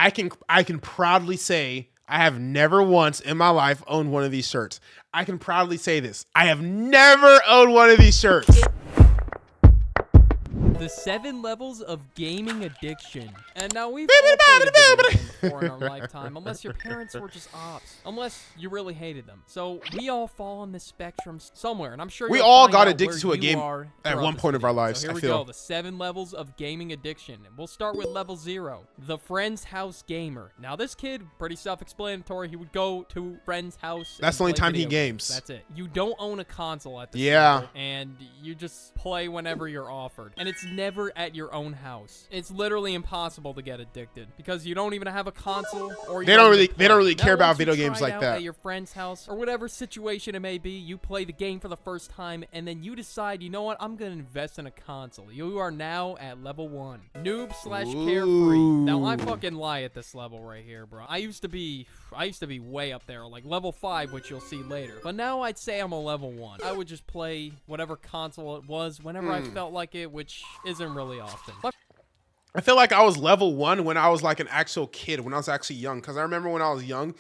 I can proudly say I have never once in my life owned one of these shirts. I can proudly say this. I have never owned one of these shirts. The 7 levels of gaming addiction. And now we've all played a video game before in our lifetime, unless your parents were just ops, unless you really hated them. So we all fall on this spectrum somewhere, and I'm sure we all got addicted to a game at one point of our lives. So here we go, the 7 levels of gaming addiction. And we'll start with level 0, the friend's house gamer. Now this kid, pretty self-explanatory. He would go to friend's house. That's the only time he games. That's it. You don't own a console at this level, and you just play whenever you're offered. And it's never at your own house. It's literally impossible to get addicted because you don't even have a console, or they don't really care about video games like that. At your friend's house or whatever situation it may be, you play the game for the first time and then you decide, you know what, I'm gonna invest in a console. You are now at level 1, Noob / Carefree. Now I fucking lie at this level right here, bro. I used to be way up there, like level 5, which you'll see later. But now I'd say I'm a level 1. I would just play whatever console it was whenever I felt like it, which isn't really often. I feel like I was level 1 when I was like an actual kid, when I was actually young. Because I remember when I was young,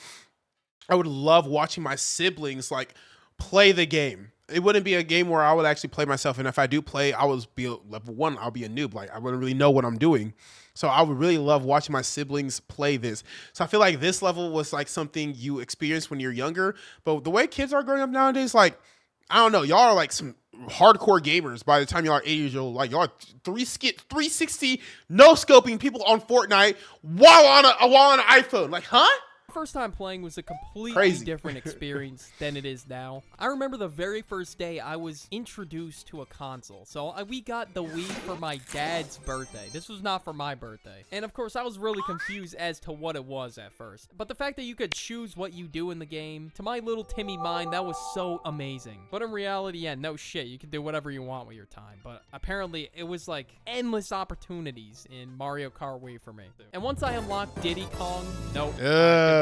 I would love watching my siblings like play the game. It wouldn't be a game where I would actually play myself. And if I do play, I would be level 1. I'll be a noob. Like I wouldn't really know what I'm doing. So I would really love watching my siblings play this. So I feel like this level was like something you experienced when you're younger. But the way kids are growing up nowadays, like, I don't know, y'all are like some hardcore gamers by the time y'all are 8 years old. Like y'all are 360 no scoping people on Fortnite while on an iPhone. Like, huh? First time playing was a completely different experience than it is now. I remember the very first day I was introduced to a console. So we got the Wii for my dad's birthday. This was not for my birthday. And of course, I was really confused as to what it was at first. But the fact that you could choose what you do in the game, to my little Timmy mind, that was so amazing. But in reality, yeah, no shit. You can do whatever you want with your time. But apparently, it was like endless opportunities in Mario Kart Wii for me. And once I unlocked Diddy Kong, nope.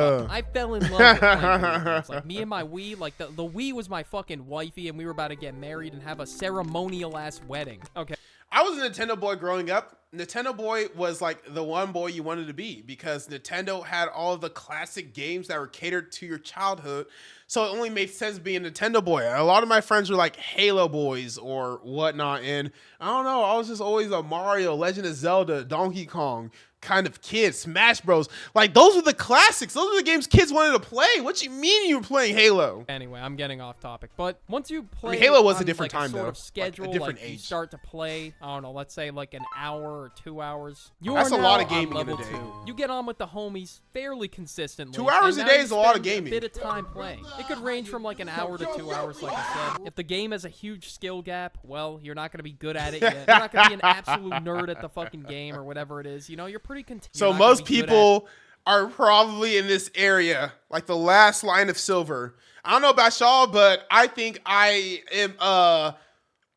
I fell in love with playing video games. Like me and my Wii, like the Wii was my fucking wifey, and we were about to get married and have a ceremonial ass wedding. Okay. I was a Nintendo boy growing up. Nintendo boy was like the one boy you wanted to be because Nintendo had all of the classic games that were catered to your childhood. So it only made sense being a Nintendo boy. A lot of my friends were like Halo boys or whatnot. And I don't know, I was just always a Mario, Legend of Zelda, Donkey Kong kind of kid. Smash Bros. Like those were the classics. Those were the games kids wanted to play. What you mean you were playing Halo? Anyway, I'm getting off topic. But once you play, I mean, Halo was a different like time sort though. Of schedule, like a different like age. You start to play, I don't know, let's say like an hour or 2 hours. That's a lot of gaming in a day. 2. You get on with the homies fairly consistently. 2 hours a day is a lot of gaming. A bit of time playing. It could range from like an hour to 2 hours, like I said. If the game has a huge skill gap, well, you're not going to be good at it yet. You're not going to be an absolute nerd at the fucking game or whatever it is. You know, you're pretty content. So most people are probably in this area, like the last line of silver. I don't know about y'all, but I think I am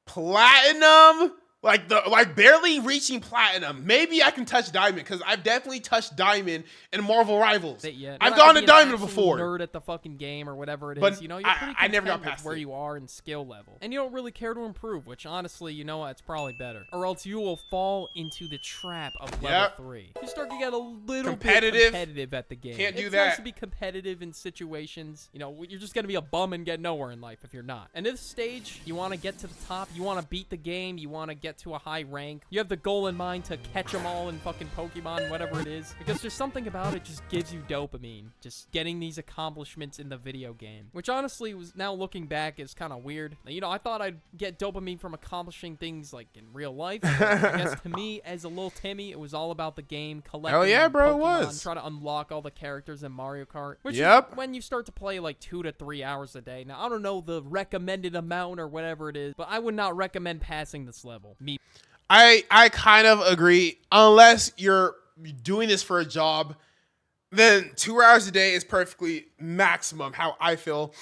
platinum. Like barely reaching platinum. Maybe I can touch diamond because I've definitely touched diamond in Marvel Rivals. I've gone to diamond before. Nerd at the fucking game or whatever it is. But you know, you're pretty I never got content past with where you are in skill level, and you don't really care to improve. Which honestly, you know, it's probably better. Or else you will fall into the trap of level 3. You start to get a little bit competitive at the game. Can't do it's that. Nice to be competitive in situations. You know, you're just gonna be a bum and get nowhere in life if you're not. And this stage, you want to get to the top. You want to beat the game. You want to get to a high rank. You have the goal in mind to catch them all in fucking Pokemon, whatever it is. Because there's something about it just gives you dopamine. Just getting these accomplishments in the video game. Which honestly, was now looking back, is kind of weird. You know, I thought I'd get dopamine from accomplishing things like in real life. But I guess to me, as a little Timmy, it was all about the game, collecting Hell yeah, bro, Pokemon, it was. trying to unlock all the characters in Mario Kart. Which is when you start to play like 2 to 3 hours a day. Now, I don't know the recommended amount or whatever it is, but I would not recommend passing this level. I kind of agree. Unless you're doing this for a job, then 2 hours a day is perfectly maximum, how I feel.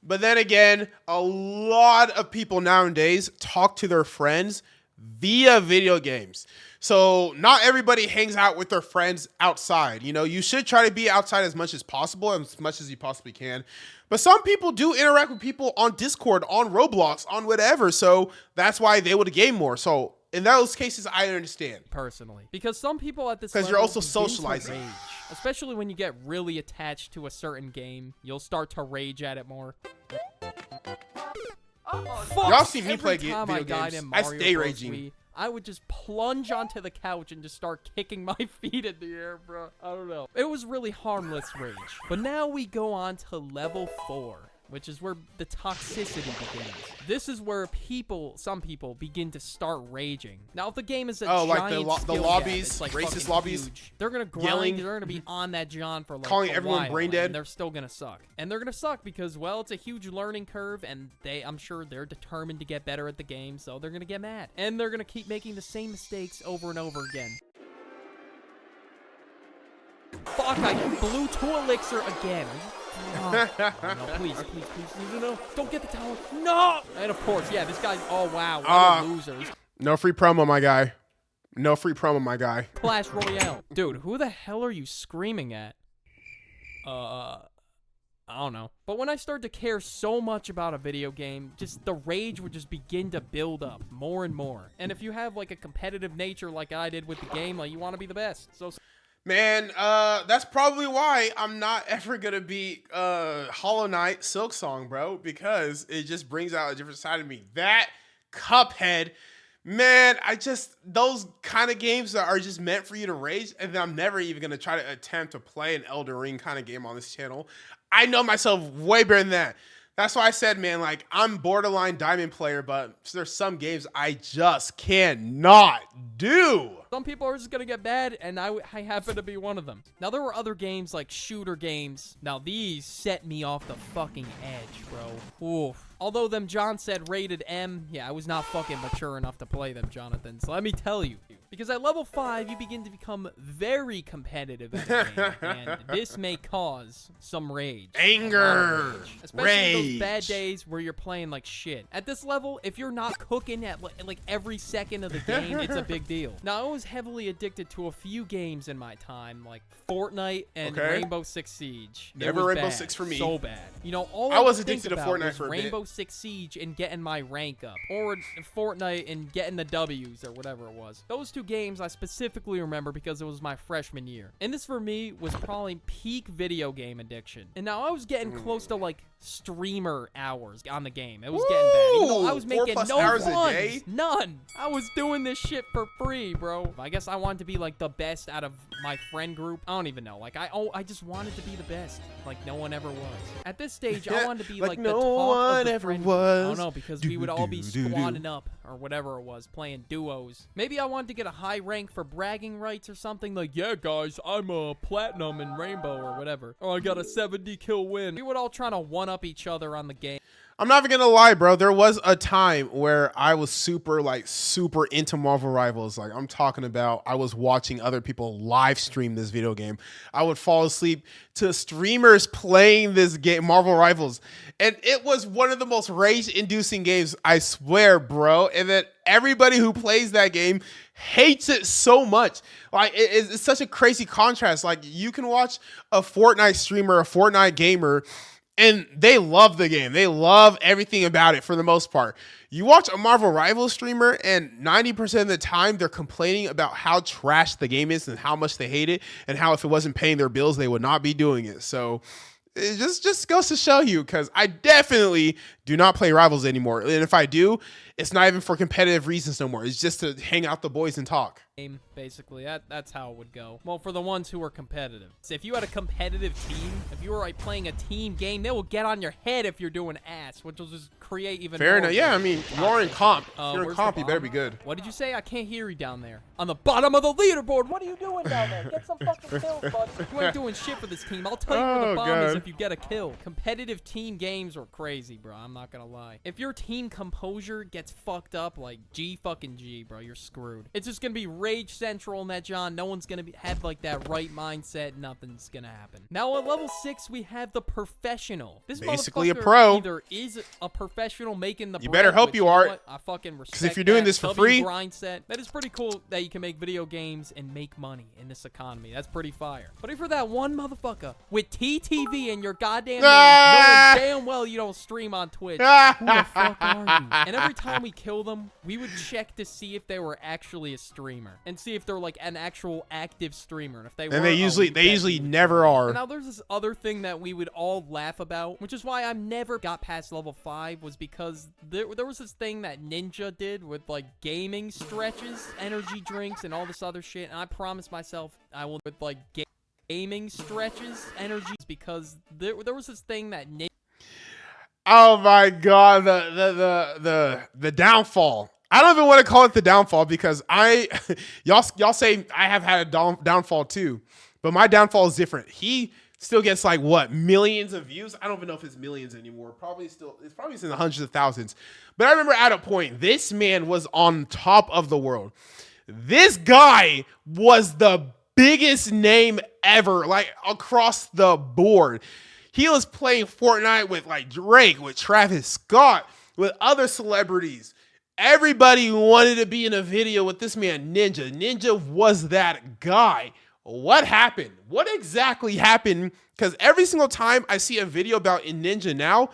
But then again, a lot of people nowadays talk to their friends via video games. So not everybody hangs out with their friends outside. You know, you should try to be outside as much as possible, as much as you possibly can. But some people do interact with people on Discord, on Roblox, on whatever. So that's why they would game more. So in those cases, I understand. Personally. Because some people at this level, because you're also socializing. Especially when you get really attached to a certain game, you'll start to rage at it more. Y'all see me play video games. I stay raging. I would just plunge onto the couch and just start kicking my feet in the air, bro. I don't know. It was really harmless rage. But now we go on to level 4, which is where the toxicity begins. This is where some people begin to start raging. Now, if the game is a giant like the lobbies, it's like racist lobbies, huge, they're gonna grind. yelling, they're gonna be on that John for like calling a everyone while, brain dead. and they're still gonna suck. And they're gonna suck because, well, it's a huge learning curve, and I'm sure they're determined to get better at the game, so they're gonna get mad, and they're gonna keep making the same mistakes over and over again. Fuck! I blew 2 elixir again. No, please, no, don't get the tower. No! And of course, yeah, this guy's, oh wow, what losers. No free promo, my guy. No free promo, my guy. Clash Royale. Dude, who the hell are you screaming at? I don't know. But when I started to care so much about a video game, just the rage would just begin to build up more and more. And if you have like a competitive nature like I did with the game, like you want to be the best. So man, that's probably why I'm not ever gonna beat Hollow Knight Silksong, bro, because it just brings out a different side of me. That Cuphead, man, those kind of games that are just meant for you to rage, and I'm never even gonna try to attempt to play an Elden Ring kind of game on this channel. I know myself way better than that. That's why I said, man, like, I'm borderline diamond player, but there's some games I just cannot do. Some people are just gonna get bad, and I happen to be one of them. Now, there were other games, like shooter games. Now, these set me off the fucking edge, bro. Oof. Although them John said rated M, yeah, I was not fucking mature enough to play them, Jonathan. So let me tell you. Because at level 5, you begin to become very competitive in the game, and this may cause some rage. Anger! Rage. Especially those bad days where you're playing like shit. At this level, if you're not cooking at like every second of the game, it's a big deal. Now, I was heavily addicted to a few games in my time, like Fortnite and Rainbow Six Siege. Never Rainbow Six for me. So bad. You know, all I was addicted to Fortnite for a bit. Rainbow Six Siege and getting my rank up, or Fortnite and getting the W's or whatever it was. Those two games I specifically remember because it was my freshman year. And this for me was probably peak video game addiction. And now I was getting close to like streamer hours on the game. It was getting bad. Even though I was making no runs. None. I was doing this shit for free, bro. I guess I wanted to be like the best out of my friend group. I don't even know. Like I just wanted to be the best. Like no one ever was. At this stage, I wanted to be like the talk of the friend group. I don't know, because we would all be squatting up or whatever it was, playing duos. Maybe I wanted to get a high rank for bragging rights or something, like, yeah, guys, I'm a platinum in Rainbow or whatever. Or I got a 70 kill win. We would all try to one-up each other on the game. I'm not even gonna lie, bro. There was a time where I was super into Marvel Rivals. Like, I'm talking about, I was watching other people live stream this video game. I would fall asleep to streamers playing this game, Marvel Rivals. And it was one of the most rage-inducing games, I swear, bro. And then everybody who plays that game hates it so much. Like, it's such a crazy contrast. Like, you can watch a Fortnite streamer, a Fortnite gamer, and they love the game. They love everything about it for the most part. You watch a Marvel Rivals streamer, and 90% of the time, they're complaining about how trash the game is and how much they hate it, and how if it wasn't paying their bills, they would not be doing it. So it just goes to show you, because I definitely do not play Rivals anymore. And if I do, it's not even for competitive reasons no more. It's just to hang out the boys and talk. Basically, that's how it would go. Well, for the ones who are competitive. So if you had a competitive team, if you were like playing a team game, they will get on your head if you're doing ass, which will just create even fair more. Enough. Yeah, I mean, you're in comp. If you're in comp, you better be good. What did you say? I can't hear you down there. On the bottom of the leaderboard. What are you doing down there? Get some fucking kills, bud. You ain't doing shit for this team. I'll tell you where the bomb is if you get a kill. Competitive team games are crazy, bro. I'm not gonna lie. If your team composure gets fucked up, like G, bro, you're screwed. It's just gonna be rage central in that, John. No one's gonna have like that right mindset. Nothing's gonna happen. Now at level 6, we have the professional. This basically a pro. Either is a professional making the. You better hope you are. I fucking respect. Because if you're doing this for free, grind set. That is pretty cool that you can make video games and make money in this economy. That's pretty fire. But if you're that one motherfucker with TTV in your goddamn name, knowing damn well you don't stream on Twitch. Twitch. Who the fuck are you? And every time we kill them, we would check to see if they were actually a streamer and see if they're like an actual active streamer. And if they were, and they usually never are. And now there's this other thing that we would all laugh about, which is why I never got past level 5, was because there was this thing that Ninja did with like gaming stretches, energy drinks, and all this other shit. And I promised myself I will with like gaming stretches, energy, because there was this thing that oh my god, the downfall. I don't even want to call it the downfall because y'all say I have had a downfall too, but my downfall is different. He still gets like what, millions of views? I don't even know if it's millions anymore. It's probably in the hundreds of thousands. But I remember at a point, this man was on top of the world. This guy was the biggest name ever, like across the board. He was playing Fortnite with like Drake, with Travis Scott, with other celebrities. Everybody wanted to be in a video with this man, Ninja. Ninja was that guy. What happened? What exactly happened? Because every single time I see a video about Ninja now,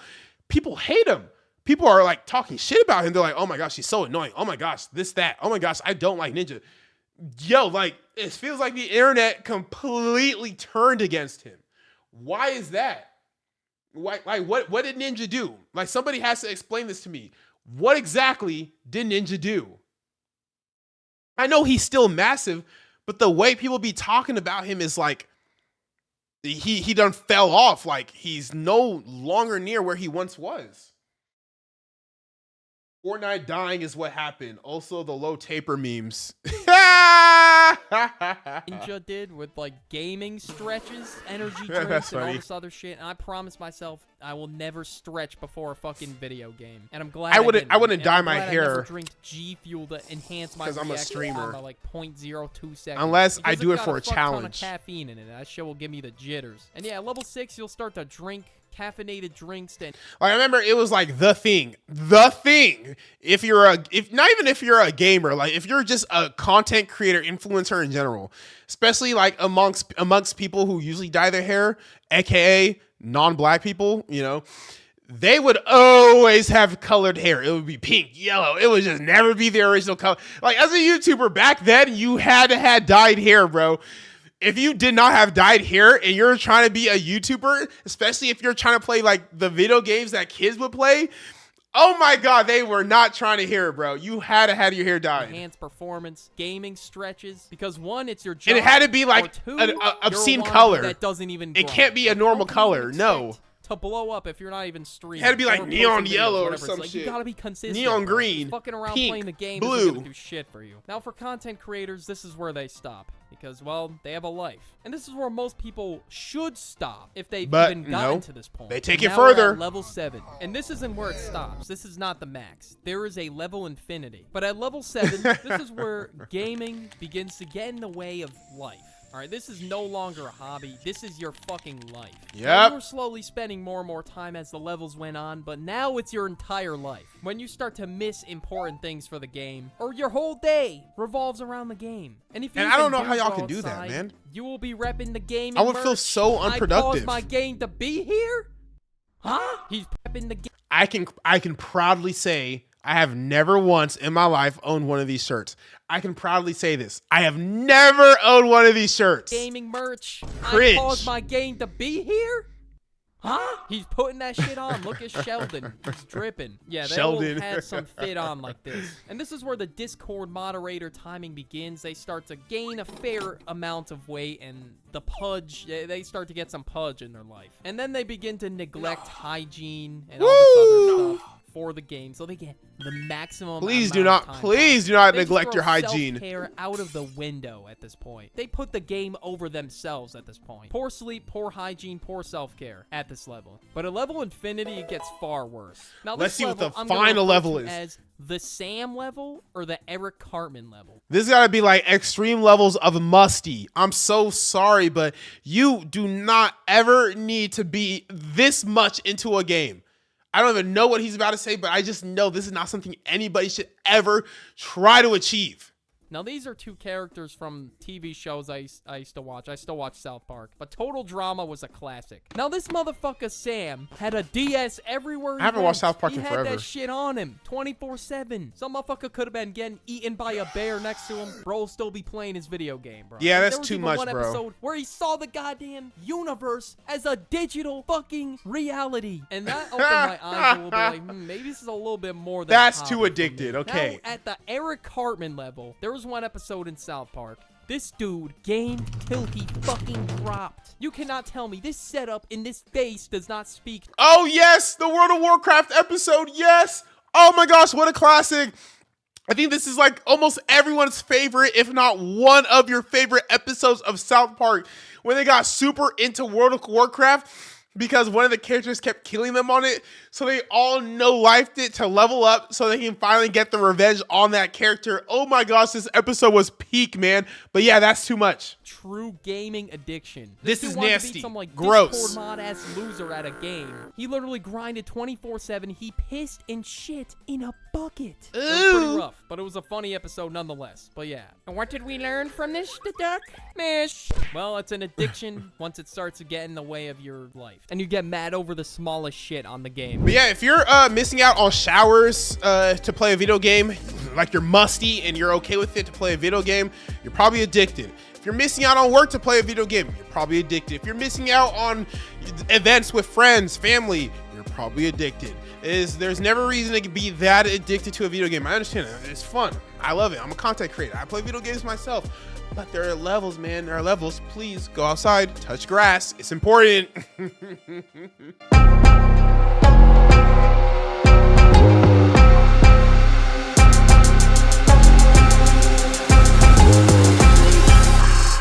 people hate him. People are like talking shit about him. They're like, oh my gosh, he's so annoying. Oh my gosh, this, that. Oh my gosh, I don't like Ninja. Yo, like, it feels like the internet completely turned against him. Why is that? Why, like, what did Ninja do? Like, somebody has to explain this to me. What exactly did Ninja do? I know he's still massive, but the way people be talking about him is like he done fell off. Like, he's no longer near where he once was. Fortnite dying is what happened. Also, the low taper memes. Ninja did with like gaming stretches, energy drinks, and all this other shit. And I promised myself I will never stretch before a fucking video game. And I'm glad I wouldn't dye my hair. I never drink G Fuel to enhance my because I'm a streamer by like 0.02 seconds. Unless I do it got for a challenge. Ton of caffeine in it. That shit will give me the jitters. And yeah, level 6, you'll start to drink caffeinated drinks. And I remember it was like the thing. If not even if you're a gamer, like if you're just a content creator, influencer in general, especially like amongst people who usually dye their hair, aka non-black people, you know, they would always have colored hair. It would be pink, yellow. It would just never be the original color. Like as a YouTuber back then, you had to have dyed hair, bro. If you did not have dyed hair and you're trying to be a YouTuber, especially if you're trying to play like the video games that kids would play, oh my god, they were not trying to hear it, bro. You had to have your hair dyed. Enhanced performance, gaming stretches, because one, it's your job. And it had to be like an obscene color. That doesn't even. It can't be a normal color. No. To blow up if you're not even streaming. It had to be like neon yellow or some like, shit. You gotta be consistent. Neon green, fucking around pink, playing the game blue. isn't gonna do shit for you. Now for content creators, this is where they stop. Because, well, they have a life. And this is where most people should stop if they've even gotten to this point. They take it now further. We're at level 7. And this isn't where it stops. This is not the max. There is a level infinity. But at level 7, this is where gaming begins to get in the way of life. All right, this is no longer a hobby. This is your fucking life. Yep. You were slowly spending more and more time as the levels went on, but now it's your entire life. When you start to miss important things for the game, or your whole day revolves around the game. And if you I don't know how y'all can do that, man. You will be repping the game. I would feel so unproductive. I paused my game to be here? Huh? He's prepping the game. I can proudly say I have never once in my life owned one of these shirts. I can proudly say this. I have never owned one of these shirts. Gaming merch. Cringe. I paused my game to be here? Huh? He's putting that shit on. Look at Sheldon. He's dripping. Yeah, they will have some fit on like this. And this is where the Discord moderator timing begins. They start to gain a fair amount of weight and the pudge, they start to get some pudge in their life. And then they begin to neglect hygiene and all this other stuff for the game, so they get the maximum. Please do not neglect your hygiene. Self-care out of the window at this point. They put the game over themselves at this point. Poor sleep, poor hygiene, poor self-care at this level. But at level infinity, it gets far worse. Now let's see what the final level is. As the Sam level or the Eric Cartman level. This gotta be like extreme levels of musty. I'm so sorry, but you do not ever need to be this much into a game. I don't even know what he's about to say, but I just know this is not something anybody should ever try to achieve. Now, these are two characters from TV shows I used to watch. I still watch South Park. But Total Drama was a classic. Now, this motherfucker Sam had a DS everywhere he I haven't went. watched South Park in He forever. had that shit on him 24/7. Some motherfucker could have been getting eaten by a bear next to him. Bro will still be playing his video game, bro. Yeah, that's there was too even much, one bro. episode where he saw the goddamn universe as a digital fucking reality. And that opened my eyes a little bit like, maybe this is a little bit more than That's hobby too for me. addicted. Okay. Now, at the Eric Cartman level, there was one episode in South Park. This dude gamed till he fucking dropped. You cannot tell me this setup in this face does not speak. Oh, yes. The World of Warcraft episode. Yes. Oh, my gosh. What a classic. I think this is like almost everyone's favorite, if not one of your favorite episodes of South Park, when they got super into World of Warcraft because one of the characters kept killing them on it. So they all no-lifed it to level up so they can finally get the revenge on that character. Oh my gosh, this episode was peak, man. But yeah, that's too much. True gaming addiction. This dude is wanted to nasty. beat some, like, Gross. Discord mod-ass loser at a game. He literally grinded 24/7. He pissed and shit in a bucket. It was pretty Ooh. rough, but it was a funny episode nonetheless. But yeah. And what did we learn from this, the duck? Man, well, it's an addiction once it starts to get in the way of your life. And you get mad over the smallest shit on the game. But yeah, if you're missing out on showers to play a video game, like you're musty and you're okay with it to play a video game, you're probably addicted. If you're missing out on work to play a video game, you're probably addicted. If you're missing out on events with friends, family, you're probably addicted. There's never a reason to be that addicted to a video game. I understand it. It's fun. I love it. I'm a content creator. I play video games myself. But there are levels, man. There are levels. Please go outside, touch grass. It's important.